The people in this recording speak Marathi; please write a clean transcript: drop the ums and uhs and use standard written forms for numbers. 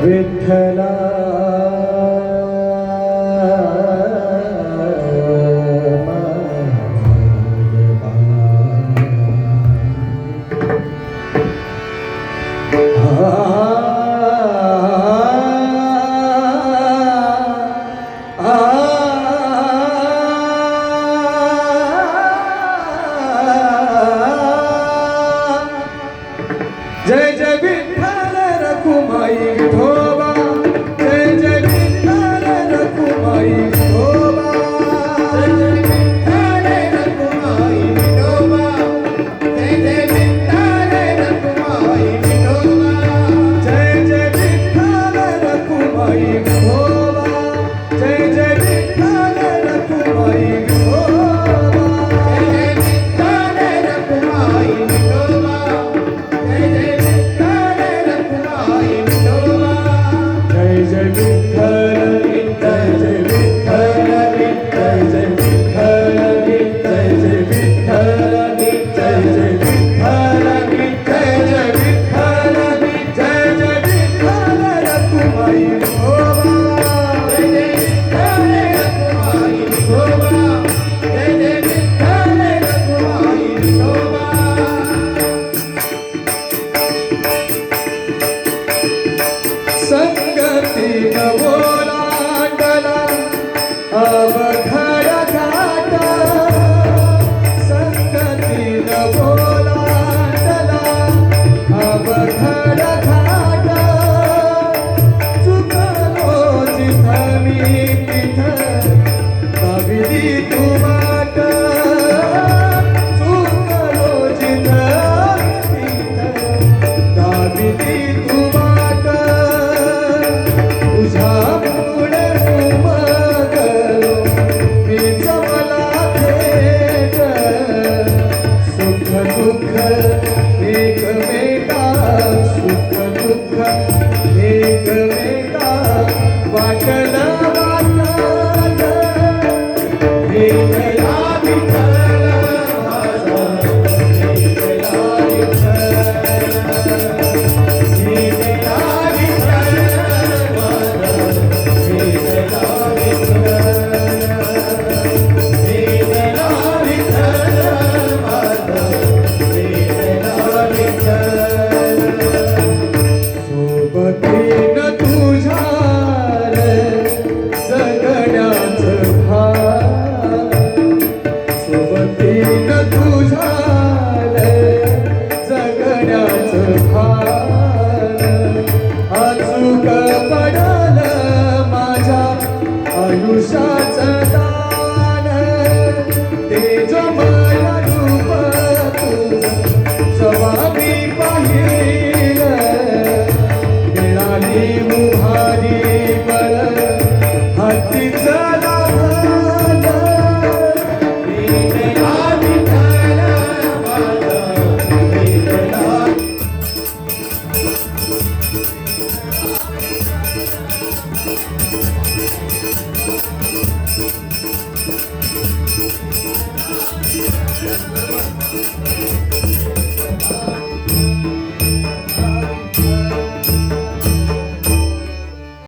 विठ्ठला जय जय विठ्ठल रखुमाई विठोबा, जय जय विठ्ठल रखुमाई विठोबा, जय जय विठ्ठल रखुमाई विठोबा, जय जय विठ्ठल रखुमाई विठोबा, जय जय विठ्ठल रखुमाई विठोबा, जय जय विठ्ठल रखुमाई विठोबा, जय जय विठ्ठल रखुमाई विठोबा, जय जय संगती नवोलांडला अवघड घाट, संगती नवोलांडला अवघड घाट, चुकलो जिथं मी तिथं दाविली तू वाट, चुकलो जिथं तिथं दाविली तू वाट, तुझ्या पुढे उमगलो मी जमला भेट, सुख दुःख एकमेका, सुख दुःख एकमेका, वाटलं वाटलं भेटला विठ्ठल माझा, भेटला विठ्ठल, भेटला विठ्ठल माझा, भेटला विठ्ठल, भेटला विठ्ठल माझा, भेटला विठ्ठल, सोबतीन तुझ्या रे जगण्याचं भान, सोबतीन तुझ्या रे जगण्याचं भान, अचूक पडलं माझ्या आयुष्याचं दान, तेजोमय रूप तुझं जेव्हा मी पाहिलं, मिळाली उभारी बळ हातीचं लाभलं, भेटला विठ्ठल माझा, भेटला